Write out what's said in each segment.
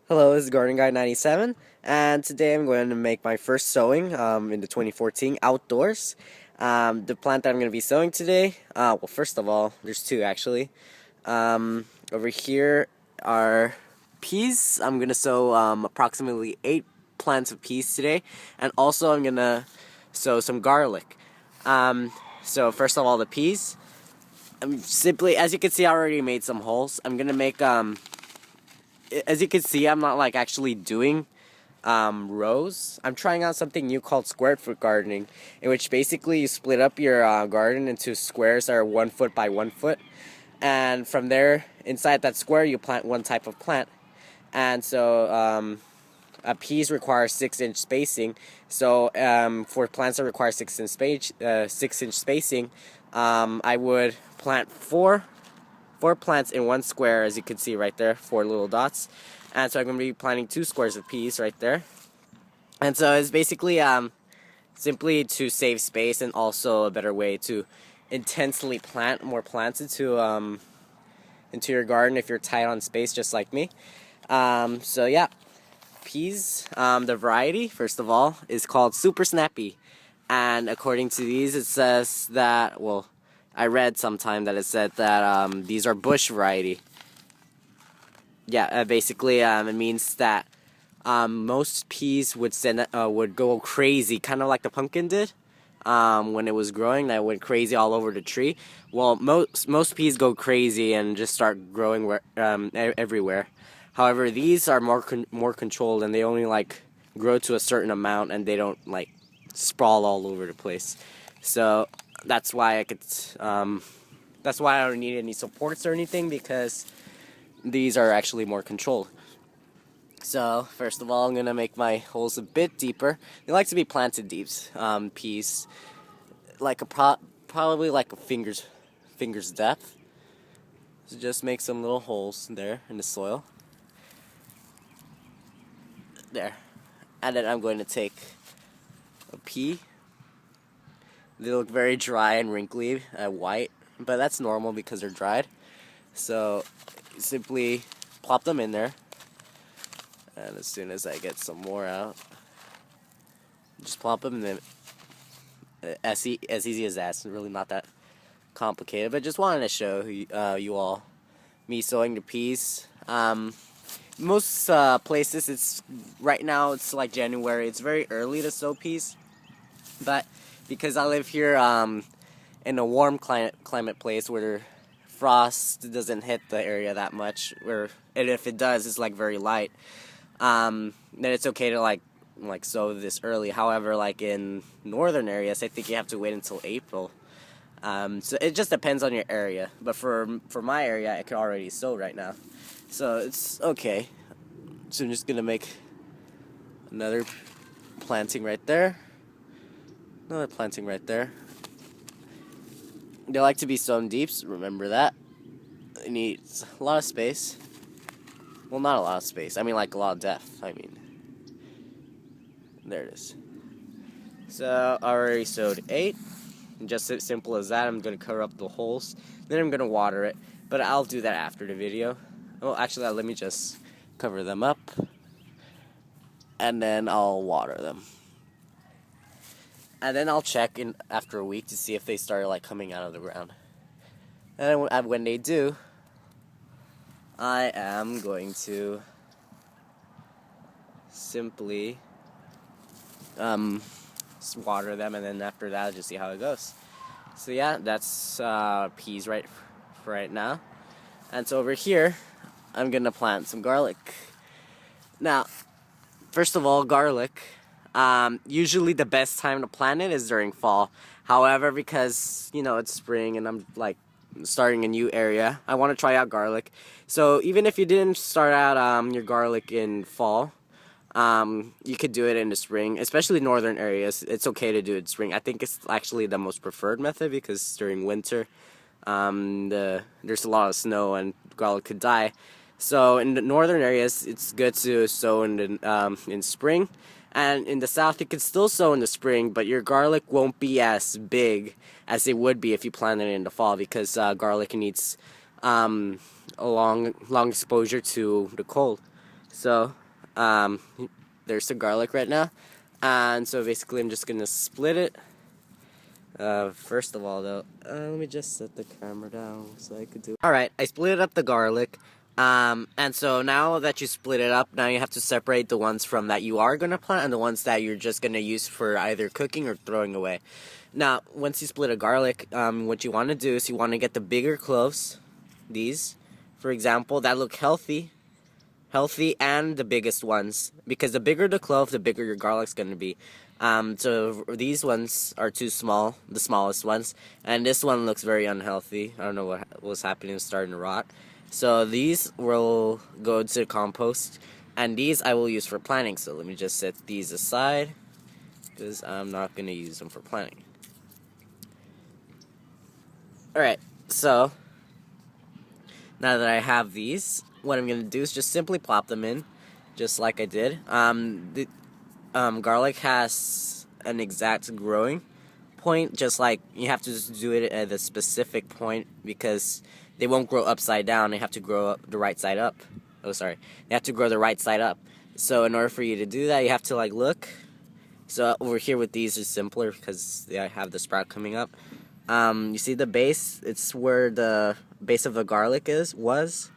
Hello, this is Garden Guy 97, and today I'm going to make my first sowing in the 2014 outdoors. The plant that I'm going to be sowing today, well, first of all, there's two actually. Over here are peas. I'm going to sow approximately 8 plants of peas today, and also I'm going to sow some garlic. So first of all, the peas. I'm simply, as you can see, I already made some holes. I'm going to make as you can see, I'm not like actually doing rows. I'm trying out something new called square foot gardening, in which basically you split up your garden into squares that are 1 foot by 1 foot, and from there, inside that square, you plant one type of plant. And so peas require 6-inch spacing. So for plants that require 6-inch spacing, I would plant four plants in one square, as you can see right there, 4 little dots. And so I'm going to be planting 2 squares of peas right there. And so it's basically simply to save space, and also a better way to intensely plant more plants into your garden if you're tight on space, just like me. So yeah, peas. The variety, first of all, is called Super Snappy, and according to these, it says that, well, I read sometime that it said that these are bush variety. Yeah, basically it means that most peas would go crazy, kind of like the pumpkin did when it was growing. That went crazy all over the tree. Well, most peas go crazy and just start growing everywhere. However, these are more controlled, and they only like grow to a certain amount, and they don't like sprawl all over the place. So that's why that's why I don't need any supports or anything, because these are actually more controlled. So first of all, I'm gonna make my holes a bit deeper. They like to be planted deep, peas, like probably like a finger's depth. So just make some little holes there in the soil. There, and then I'm going to take a pea. They look very dry and wrinkly, white, but that's normal because they're dried. So simply plop them in there, and as soon as I get some more out, just plop them in. As easy as that. It's really not that complicated, but just wanted to show you all me sowing the peas. Most places, right now it's like January. It's very early to sow peas, but because I live here in a warm climate place where frost doesn't hit the area that much, and if it does, it's like very light, then it's okay to like sow this early. However, like in northern areas, I think you have to wait until April. So it just depends on your area. But for my area, I can already sow right now, so it's okay. So I'm just gonna make another planting right there. Another planting right there. They like to be sown deep, so remember that. It needs a lot of space. Well, not a lot of space. I mean, like a lot of depth. There it is. So I already sowed 8. Just as simple as that. I'm going to cover up the holes. Then I'm going to water it. But I'll do that after the video. Well, actually, let me just cover them up. And then I'll water them. And then I'll check in after a week to see if they started like coming out of the ground. And then when they do, I am going to simply water them, and then after that, I'll just see how it goes. So yeah, that's peas for right now. And so over here, I'm gonna plant some garlic. Now, first of all, garlic. Usually the best time to plant it is during fall. However, because, it's spring and I'm like starting a new area, I want to try out garlic. So even if you didn't start out your garlic in fall, you could do it in the spring, especially northern areas. It's okay to do it in spring. I think it's actually the most preferred method, because during winter, there's a lot of snow and garlic could die. So in the northern areas, it's good to sow in spring. And in the south, you can still sow in the spring, but your garlic won't be as big as it would be if you planted it in the fall, because garlic needs a long exposure to the cold. So, um, there's the garlic right now. And so basically I'm just going to split it. First of all though, let me just set the camera down so I could do it. Alright, I split up the garlic. And so now that you split it up, now you have to separate the ones from that you are going to plant and the ones that you're just going to use for either cooking or throwing away. Now, once you split a garlic, what you want to do is you want to get the bigger cloves, these, for example, that look healthy, and the biggest ones, because the bigger the clove, the bigger your garlic's going to be. So these ones are too small, the smallest ones, and this one looks very unhealthy. I don't know what was happening, it's starting to rot. So these will go to compost, and these I will use for planting. So let me just set these aside, because I'm not going to use them for planting. Alright, so now that I have these, what I'm going to do is just simply plop them in, just like I did. Garlic has an exact growing point, just like you have to just do it at a specific point because they won't grow upside down. They have to grow up the right side up. Oh, sorry. They have to grow the right side up. So in order for you to do that, you have to like look. So over here with these is simpler because they have the sprout coming up. You see the base? It's where the base of the garlic was.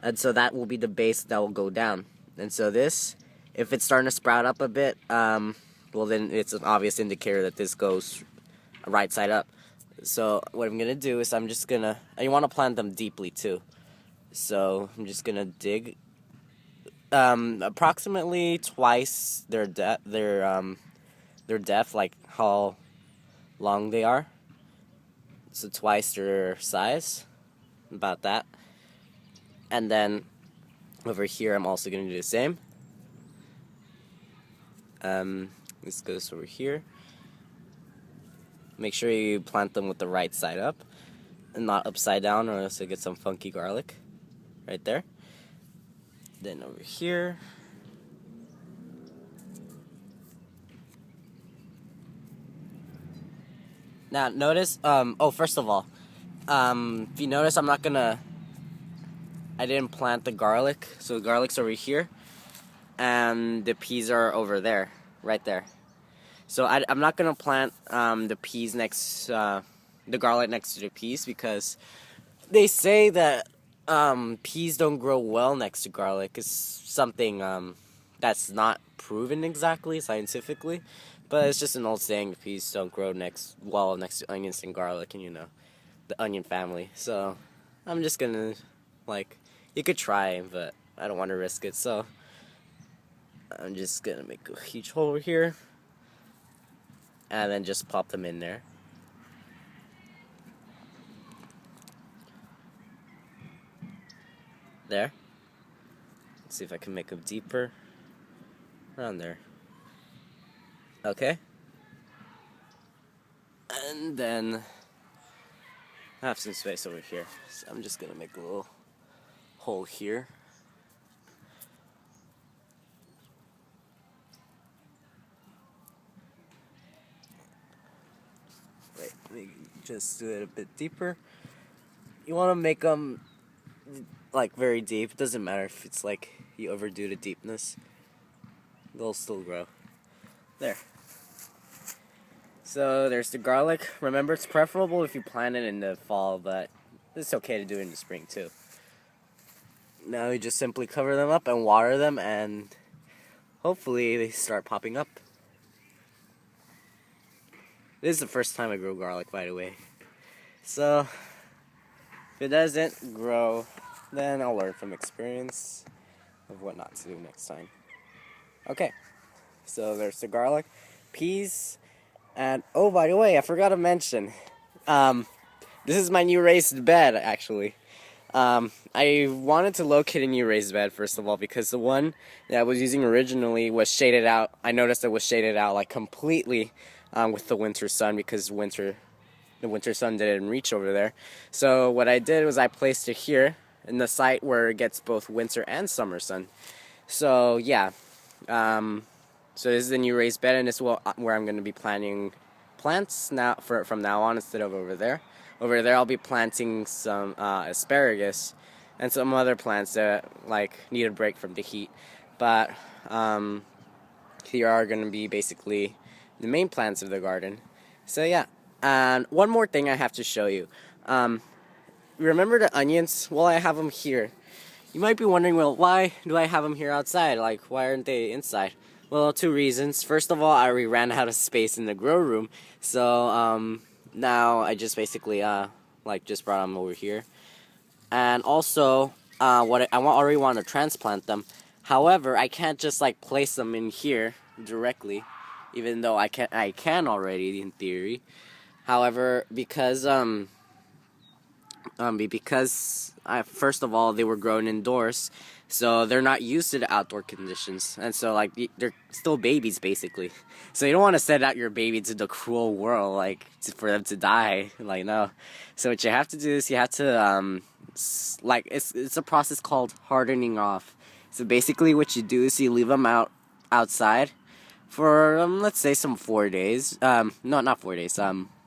And so that will be the base that will go down. And so this, if it's starting to sprout up a bit, well then it's an obvious indicator that this goes right side up. So what I'm going to do is I'm just going to, you want to plant them deeply too. So I'm just going to dig approximately twice their depth, like how long they are. So twice their size, about that. And then over here I'm also going to do the same. This goes over here. Make sure you plant them with the right side up and not upside down, or else you get some funky garlic right there. Then over here, now notice, first of all, if you notice, I didn't plant the garlic, so the garlic's over here and the peas are over there, right there. So I'm not gonna plant the peas next, the garlic next to the peas, because they say that peas don't grow well next to garlic. It's something that's not proven exactly scientifically, but it's just an old saying. Peas don't grow well next to onions and garlic, and you know, the onion family. So I'm just gonna, like, you could try, but I don't want to risk it. So I'm just gonna make a huge hole over here, and then just pop them in there. There. Let's see if I can make them deeper. Around there. Okay. And then I have some space over here, so I'm just gonna make a little hole here. Wait, let me just do it a bit deeper. You want to make them like very deep. It doesn't matter if it's like you overdo the deepness, they'll still grow. There. So there's the garlic. Remember, it's preferable if you plant it in the fall, but it's okay to do it in the spring too. Now you just simply cover them up and water them, and hopefully they start popping up. This is the first time I grow garlic, by the way. So if it doesn't grow, then I'll learn from experience of what not to do next time. Okay, so there's the garlic, peas, and oh, by the way, I forgot to mention, this is my new raised bed, actually. I wanted to locate a new raised bed, first of all, because the one that I was using originally was shaded out. I noticed it was shaded out like completely with the winter sun, because the winter sun didn't reach over there. So what I did was I placed it here in the site where it gets both winter and summer sun. So yeah, so this is the new raised bed, and this is where I'm going to be planting plants from now on, instead of over there. Over there I'll be planting some asparagus and some other plants that like need a break from the heat. but here are going to be basically the main plants of the garden. So yeah, and one more thing I have to show you. Remember the onions? Well, I have them here. You might be wondering, well, why do I have them here outside? Like, why aren't they inside? Well, two reasons. First of all, I already ran out of space in the grow room, so now I just basically just brought them over here. And also, already want to transplant them. However, I can't just like place them in here directly, even though I can already in theory. However, because first of all, they were grown indoors, so they're not used to the outdoor conditions, and so like they're still babies basically. So you don't want to send out your baby to the cruel world for them to die, like no. So what you have to do is you have to it's a process called hardening off. So basically what you do is you leave them outside for let's say some 4 days. No, not 4 days.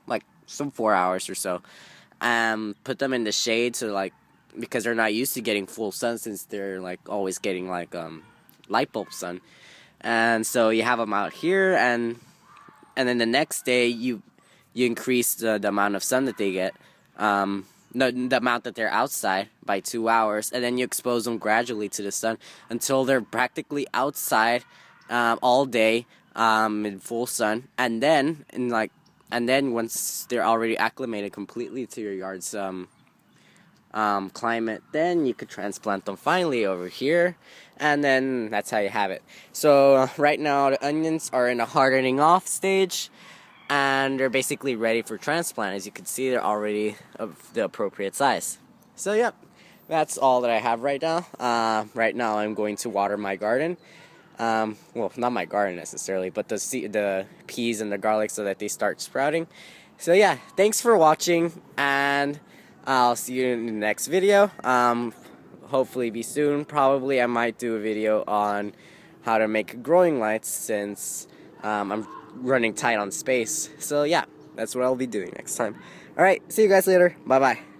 Like some 4 hours or so. Put them in the shade because they're not used to getting full sun since they're like always getting light bulb sun. And so you have them out here, and then the next day you increase the amount of sun that they get. The amount that they're outside by 2 hours, and then you expose them gradually to the sun until they're practically outside all day in full sun, and then once they're already acclimated completely to your yard's climate, then you could transplant them finally over here, and then that's how you have it. So right now the onions are in a hardening off stage, and they're basically ready for transplant. As you can see, they're already of the appropriate size. So yep, that's all that I have right now. Right now I'm going to water my garden. Well, not my garden necessarily, but the peas and the garlic so that they start sprouting. So yeah, thanks for watching, and I'll see you in the next video. Hopefully be soon. Probably I might do a video on how to make growing lights since I'm running tight on space. So yeah, that's what I'll be doing next time. Alright, see you guys later. Bye bye.